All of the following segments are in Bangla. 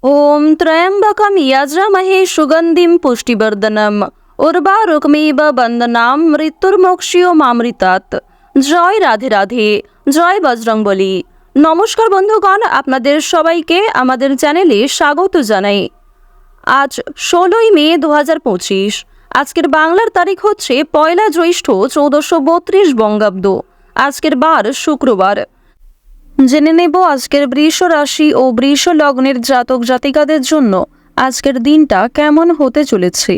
ওম ত্র্যম্বকম যজামহে সুগন্ধিম পুষ্টিবর্ধনম উর্বারুকমিব বন্দনাম মৃত্যুর্মোক্ষীয়মামৃতাৎ। জয় রাধে রাধে, জয় বজরংবলী। নমস্কার বন্ধুগণ, আপনাদের সবাইকে আমাদের চ্যানেলে স্বাগত জানাই। আজ 16ই মে 2025। আজকের বাংলার তারিখ হচ্ছে 1 জ্যৈষ্ঠ 1432 বঙ্গাব্দ। আজকের বার শুক্রবার। জেনে নেব আজকের বৃষ রাশি ও বৃষ লগ্নের জাতক জাতিকাদের জন্য আজকের দিনটা কেমন হতে চলেছে,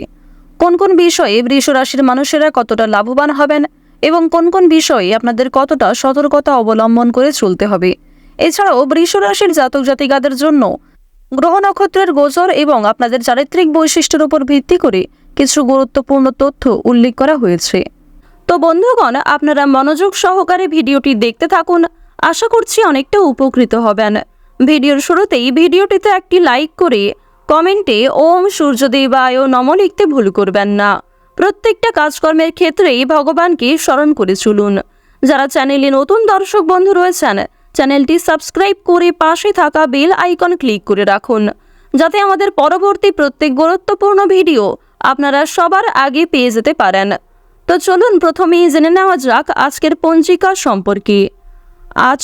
কোন কোন বিষয়ে বৃষ রাশির মানুষেরা কতটা লাভবান হবেন এবং কোন কোন বিষয়ে আপনাদের কতটা সতর্কতা অবলম্বন করে চলতে হবে। এছাড়াও বৃষ রাশির জাতক জাতিকাদের জন্য গ্রহ নক্ষত্রের গোচর এবং আপনাদের চারিত্রিক বৈশিষ্ট্যের উপর ভিত্তি করে কিছু গুরুত্বপূর্ণ তথ্য উল্লেখ করা হয়েছে। তো বন্ধুগণ, আপনারা মনোযোগ সহকারে ভিডিওটি দেখতে থাকুন। আশা করছি অনেকটা উপকৃত হবেন। ভিডিওর শুরুতেই ভিডিওটিতে একটি লাইক করে কমেন্টে ওম সূর্যদেবায় নমঃ লিখতে ভুল করবেন না। প্রত্যেকটা কাজকর্মের ক্ষেত্রেই ভগবানকে স্মরণ করে চলুন। যারা চ্যানেলে নতুন দর্শক বন্ধু রয়েছেন, চ্যানেলটি সাবস্ক্রাইব করে পাশে থাকা বেল আইকন ক্লিক করে রাখুন, যাতে আমাদের পরবর্তী প্রত্যেক গুরুত্বপূর্ণ ভিডিও আপনারা সবার আগে পেয়ে যেতে পারেন। তো চলুন প্রথমেই জেনে নেওয়া যাক আজকের পঞ্জিকা সম্পর্কে। আজ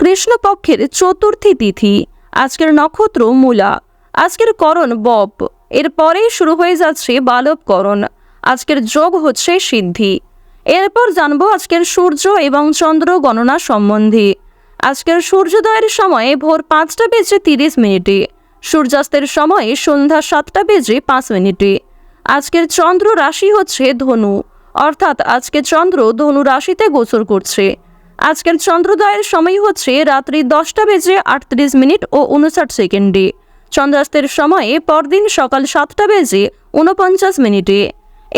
কৃষ্ণপক্ষের চতুর্থী তিথি। আজকের নক্ষত্র মূলা। আজকের করণ বপ। এরপরেই শুরু হয়ে যাচ্ছে বালবকরণ। আজকের যোগ হচ্ছে সিদ্ধি। এরপর জানবো আজকের সূর্য এবং চন্দ্র গণনা সম্বন্ধে। আজকের সূর্যোদয়ের সময়ে ভোর 5টা বেজে 30 মিনিটে, সূর্যাস্তের সময়ে সন্ধ্যা 7টা বেজে 5 মিনিটে। আজকের চন্দ্র রাশি হচ্ছে ধনু, অর্থাৎ আজকে চন্দ্র ধনু রাশিতে গোচর করছে। আজকের চন্দ্রোদয়ের সময় হচ্ছে রাত্রি 10টা বেজে 38 মিনিট ও 59 সেকেন্ডে। চন্দ্রাস্তের সময়ে পরদিন সকাল 7টা বেজে 49 মিনিটে।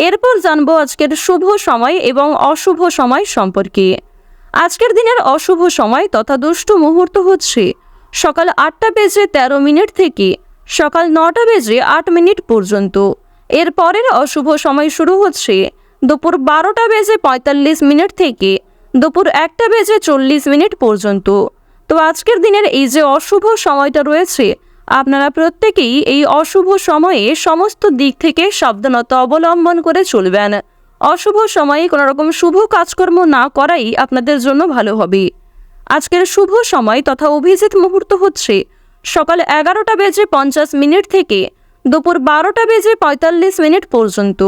এরপর জানবো আজকের শুভ সময় এবং অশুভ সময় সম্পর্কে। আজকের দিনের অশুভ সময় তথা দুষ্ট মুহূর্ত হচ্ছে সকাল 8টা বেজে 13 মিনিট থেকে সকাল 9টা বেজে 8 মিনিট পর্যন্ত। এরপরের অশুভ সময় শুরু হচ্ছে দুপুর 12টা বেজে 45 মিনিট থেকে দুপুর 1টা বেজে 40 মিনিট পর্যন্ত। তো আজকের দিনের এই যে অশুভ সময়টা রয়েছে, আপনারা প্রত্যেকেই এই অশুভ সময়ে সমস্ত দিক থেকে সাবধানতা অবলম্বন করে চলবেন। অশুভ সময়ে কোনো রকম শুভ কাজকর্ম না করাই আপনাদের জন্য ভালো হবে। আজকের শুভ সময় তথা অভিজিৎ মুহূর্ত হচ্ছে সকাল 11টা বেজে 50 মিনিট থেকে দুপুর 12টা বেজে 45 মিনিট পর্যন্ত।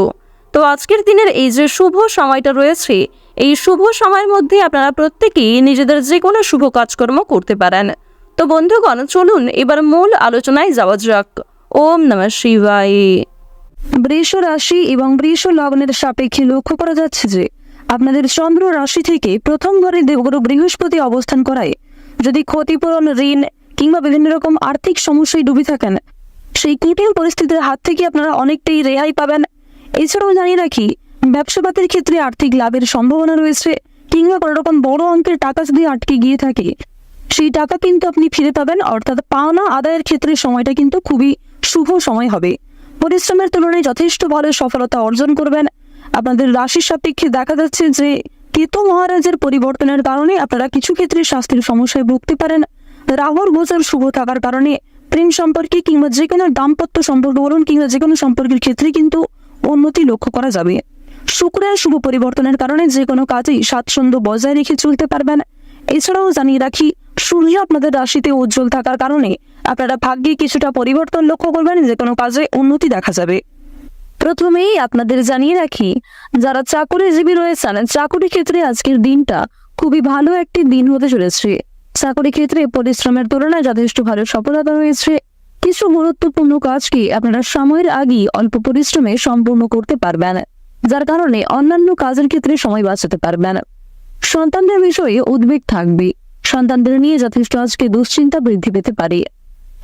তো আজকের দিনের এই যে শুভ সময়টা রয়েছে, এই শুভ সময়ের মধ্যে আপনারা প্রত্যেকেই নিজেদের যে কোনো শুভ কাজকর্ম করতে পারেন। তো বন্ধুগণ, চলুন এবার মূল আলোচনায় যাওয়া যাক। ওম নমঃ শিবায়। বৃষ রাশি এবং বৃষ লগ্নের সাপেক্ষে লক্ষ্য করা যাচ্ছে যে আপনাদের চন্দ্র রাশি থেকে প্রথম ঘরে দেবগুরু বৃহস্পতি অবস্থান করায় যদি ক্ষতিপূরণ, ঋণ কিংবা বিভিন্ন রকম আর্থিক সমস্যায় ডুবে থাকেন, সেই কঠিন পরিস্থিতির হাত থেকে আপনারা অনেকটাই রেহাই পাবেন। এছাড়াও জানিয়ে রাখি, ব্যবসাপাতির ক্ষেত্রে আর্থিক লাভের সম্ভাবনা রয়েছে, কিংবা কোনো রকম বড় অঙ্কের টাকা যদি আটকে গিয়ে থাকে, সেই টাকা কিন্তু আপনি ফিরে পাবেন। অর্থাৎ পাওনা আদায়ের ক্ষেত্রে সময়টা কিন্তু খুবই শুভ সময় হবে। পরিশ্রমের তুলনায় যথেষ্ট ভালো সফলতা অর্জন করবেন। আপনাদের রাশির সাপেক্ষে দেখা যাচ্ছে যে কেতু মহারাজের পরিবর্তনের কারণে আপনারা কিছু ক্ষেত্রে স্বাস্থ্যের সমস্যায় ভুগতে পারেন। রাহুর গোচর শুভ থাকার কারণে প্রেম সম্পর্কে কিংবা যে কোনো দাম্পত্য সম্পর্ক বলুন কিংবা যে কোনো সম্পর্কের ক্ষেত্রে কিন্তু উন্নতি লক্ষ্য করা যাবে। শুক্রের শুভ পরিবর্তনের কারণে যে কোনো কাজেই স্বাচ্ছন্দ্য বজায় রেখে চলতে পারবেন। এছাড়াও জানিয়ে রাখি, সূর্য আপনাদের রাশিতে উজ্জ্বল থাকার কারণে আপনারা ভাগ্যে কিছুটা পরিবর্তন লক্ষ্য করবেন, যে কোনো কাজে উন্নতি দেখা যাবে। প্রথমেই আপনাদের জানিয়ে রাখি, যারা চাকরিজীবী রয়েছেন, চাকরি ক্ষেত্রে আজকের দিনটা খুবই ভালো একটি দিন হতে চলেছে। চাকরি ক্ষেত্রে পরিশ্রমের তুলনায় যথেষ্ট ভালো সফলতা রয়েছে। কিছু গুরুত্বপূর্ণ কাজকে আপনারা সময়ের আগেই অল্প পরিশ্রমে সম্পূর্ণ করতে পারবেন, যার কারণে অন্যান্য কাজের ক্ষেত্রে সময় বাঁচাতে পারবেন। সন্তানদের বিষয়ে উদ্বেগ থাকবে। সন্তানদের নিয়ে যথেষ্ট আজকে দুশ্চিন্তা বৃদ্ধি পেতে পারে।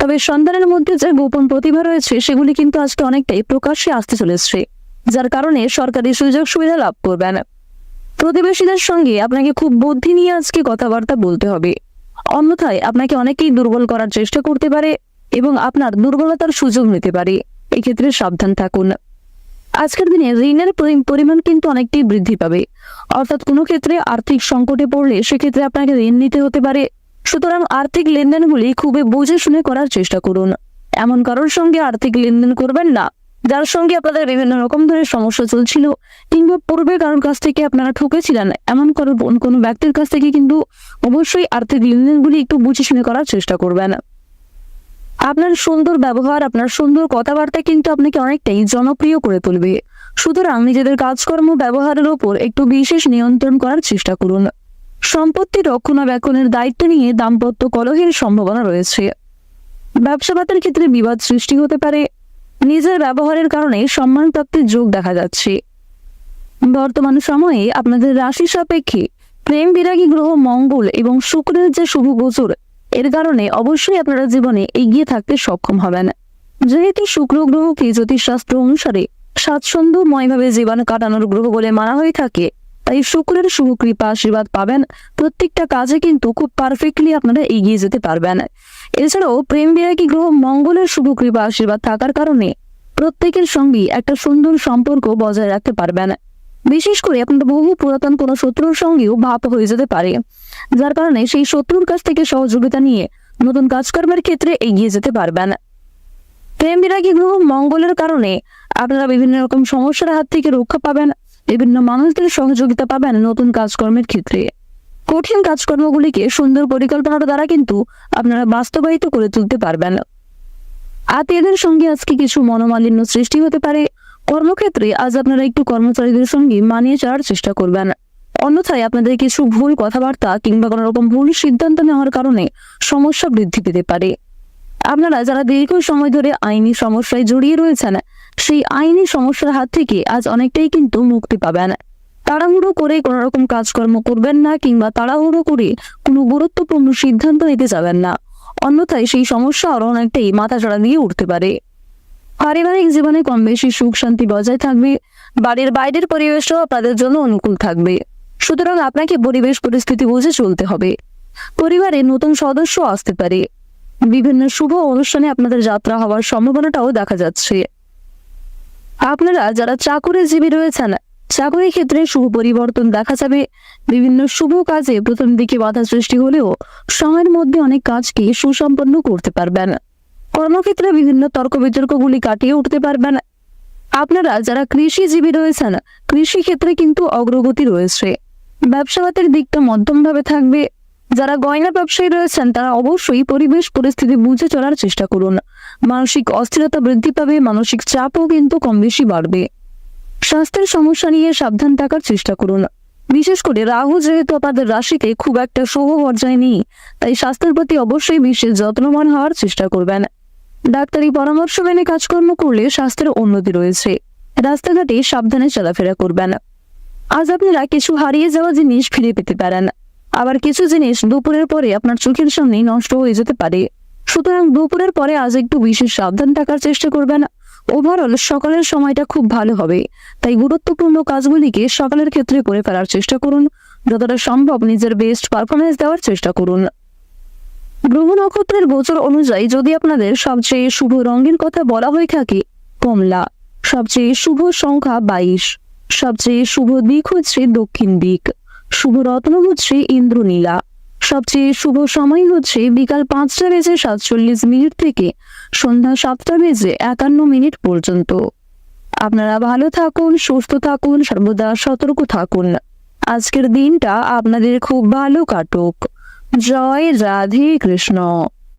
তবে সন্তানের মধ্যে যে গোপন প্রতিভা রয়েছে, সেগুলি কিন্তু আজকে অনেকটাই প্রকাশ্যে আসতে চলেছে, যার কারণে সরকারি সুযোগ সুবিধা লাভ করবেন। প্রতিবেশীদের সঙ্গে আপনাকে খুব বুদ্ধি নিয়ে আজকে কথাবার্তা বলতে হবে, অন্যথায় আপনাকে অনেকেই দুর্বল করার চেষ্টা করতে পারে এবং আপনার দুর্বলতার সুযোগ নিতে পারে। এক্ষেত্রে সাবধান থাকুন। আজকের দিনে ঋণের পরিমাণ কিন্তু অনেকটাই বৃদ্ধি পাবে, অর্থাৎ কোনো ক্ষেত্রে আর্থিক সংকটে পড়লে সেক্ষেত্রে আপনাকে ঋণ নিতে হতে পারে। সুতরাং আর্থিক লেনদেনগুলি খুবই বুঝে শুনে করার চেষ্টা করুন। এমন কারোর সঙ্গে আর্থিক লেনদেন করবেন না যার সঙ্গে আপনাদের বিভিন্ন রকম ধরনের সমস্যা চলছিল, কিংবা পূর্বে কারোর কাছ থেকে আপনারা ঠকেছিলেন এমন কোনো ব্যক্তির কাছ থেকে কিন্তু অবশ্যই আর্থিক লেনদেনগুলি একটু বুঝে শুনে করার চেষ্টা করবেন। আপনার সুন্দর ব্যবহার, আপনার সুন্দর কথাবার্তা কিন্তু আপনাকে অনেকটাই জনপ্রিয় করে তুলবে। সুতরাং নিজেদের কাজকর্ম ব্যবহারের উপর একটু বিশেষ নিয়ন্ত্রণ করার চেষ্টা করুন। সম্পত্তি রক্ষণাবেক্ষণের দায়িত্ব নিয়ে দাম্পত্য কলহের সম্ভাবনা রয়েছে। ব্যবসা-বাতের ক্ষেত্রে বিবাদ সৃষ্টি হতে পারে। নিজের ব্যবহারের কারণে সম্মান প্রাপ্তির যোগ দেখা যাচ্ছে। বর্তমান সময়ে আপনাদের রাশি সাপেক্ষে প্রেম বিরাগী গ্রহ মঙ্গল এবং শুক্রের যে শুভ গোচর, এর কারণে অবশ্যই আপনারা জীবনে এগিয়ে থাকতে সক্ষম হবেন। যেহেতু শুক্র গ্রহকে জ্যোতিষশাস্ত্র অনুসারে স্বাচ্ছন্দ্যময়ভাবে জীবন কাটানোর গ্রহ বলে মানা হয়ে থাকে, তাই শুক্রের শুভ কৃপা আশীর্বাদ পাবেন। প্রত্যেকটা কাজে কিন্তু খুব পারফেক্টলি আপনারা এগিয়ে যেতে পারবেন। এছাড়াও প্রেম বিরাগী গ্রহ মঙ্গলের শুভ কৃপা আশীর্বাদ থাকার কারণে প্রত্যেকের সঙ্গে একটা সুন্দর সম্পর্ক বজায় রাখতে পারবেন। বিশেষ করে আপনার বহু পুরাতন কোনো শত্রুর সঙ্গেও ভাব হয়ে যেতে পারে, যার কারণে সেই শত্রুর কাছ থেকে সহযোগিতা নিয়ে নতুন কাজকর্মের ক্ষেত্রে এগিয়ে যেতে পারবেন। প্রেম বিরাগী গ্রহ মঙ্গলের কারণে আপনারা বিভিন্ন রকম সমস্যার হাত থেকে রক্ষা পাবেন, বিভিন্ন মানুষদের সহযোগিতা পাবেন নতুন কাজকর্মের ক্ষেত্রে। কঠিন কাজকর্মগুলিকে সুন্দর পরিকল্পনার দ্বারা কিন্তু আপনারা বাস্তবায়িত করে তুলতে পারবেন। আত্মীয়দের সঙ্গে আজকে কিছু মনোমালিন্য সৃষ্টি হতে পারে। কর্মক্ষেত্রে আজ আপনারা একটু কর্মচারীদের সঙ্গে মানিয়ে চলার চেষ্টা করবেন, অন্যথায় আপনাদের কিছু ভুল কথাবার্তা কিংবা কোনো রকম ভুল সিদ্ধান্ত নেওয়ার কারণে সমস্যা বৃদ্ধি পেতে পারে। আপনারা যারা দীর্ঘ সময় ধরে আইনি সমস্যায় জড়িয়ে রয়েছেন, সেই আইনি সমস্যার হাত থেকে আজ অনেকটাই কিন্তু মুক্তি পাবেন। তাড়াহুড়ো করে কোনো রকম কাজকর্ম করবেন না, কিংবা তাড়াহুড়ো করে কোনো গুরুত্বপূর্ণ সিদ্ধান্ত নিতে যাবেন না, অন্যথায় সেই সমস্যা আরো অনেকটাই মাথাচাড়া দিয়ে উঠতে পারে। পারিবারিক জীবনে কম বেশি সুখ শান্তি বজায় থাকবে। বাড়ির বাইরের পরিবেশও আপনাদের জন্য অনুকূল থাকবে। সুতরাং আপনাকে পরিবেশ পরিস্থিতি বুঝে চলতে হবে। পরিবারে নতুন সদস্য আসতে পারে। বিভিন্ন শুভ অনুষ্ঠানে আপনাদের যাত্রা হওয়ার সম্ভাবনাটাও দেখা যাচ্ছে। আপনারা যারা চাকুরিজীবী রয়েছেন, চাকরির ক্ষেত্রে শুভ পরিবর্তন দেখা যাবে। বিভিন্ন শুভ কাজে প্রথম দিকে বাধা সৃষ্টি হলেও সময়ের মধ্যে অনেক কাজকে সুসম্পন্ন করতে পারবেন। কর্মক্ষেত্রে বিভিন্ন তর্ক বিতর্কগুলি কাটিয়ে উঠতে পারবেন। আপনারা যারা কৃষিজীবী রয়েছেন, কৃষি ক্ষেত্রে কিন্তু অগ্রগতি রয়েছে। ব্যবসাবাতের দিকটা মধ্যমভাবে থাকবে। যারা গয়না ব্যবসায়ী রয়েছেন তারা অবশ্যই পরিবেশ পরিস্থিতি বুঝে চলার চেষ্টা করুন। মানসিক অস্থিরতা বৃদ্ধি পাবে, মানসিক চাপও কিন্তু কম বেশি বাড়বে। স্বাস্থ্যের সমস্যা নিয়ে সাবধান থাকার চেষ্টা করুন। বিশেষ করে রাহু যেহেতু আপনাদের রাশিতে খুব একটা শুভ পর্যায়ে নেই, তাই স্বাস্থ্যের প্রতি অবশ্যই বিশেষ যত্নবান হওয়ার চেষ্টা করবেন। ডাক্তারি পরামর্শ মেনে কাজকর্ম করলে স্বাস্থ্যের উন্নতি রয়েছে। রাস্তাঘাটে সাবধানে চলাফেরা করবেন। আজ আপনারা কিছু হারিয়ে যাওয়া জিনিস ফিরে পেতে পারেন, আবার কিছু জিনিস দুপুরের পরে আপনার চোখের সামনেই নষ্ট হয়ে যেতে পারে। সুতরাং দুপুরের পরে আজ একটু বিশেষ সাবধান থাকার চেষ্টা করবেন। ওভারঅল সকালের সময়টা খুব ভালো হবে, তাই গুরুত্বপূর্ণ কাজগুলিকে সকালের ক্ষেত্রে করে ফেলার চেষ্টা করুন। যতটা সম্ভব নিজের বেস্ট পারফরমেন্স দেওয়ার চেষ্টা করুন। গ্রহ নক্ষত্রের গোচর অনুযায়ী যদি আপনাদের সবচেয়ে শুভ রঙের কথা বলা হয়ে থাকে কমলা, সবচেয়ে শুভ সংখ্যা 22, সবচেয়ে শুভ দিক হচ্ছে দক্ষিণ দিক, শুভ রত্ন হচ্ছে ইন্দ্রনীলা, সবচেয়ে শুভ সময় হচ্ছে বিকাল 5টা বেজে 47 মিনিট থেকে সন্ধ্যা 7টা বেজে 51 মিনিট পর্যন্ত। আপনারা ভালো থাকুন, সুস্থ থাকুন, সর্বদা সতর্ক থাকুন। আজকের দিনটা আপনাদের খুব ভালো কাটুক। জয় রাধে কৃষ্ণ।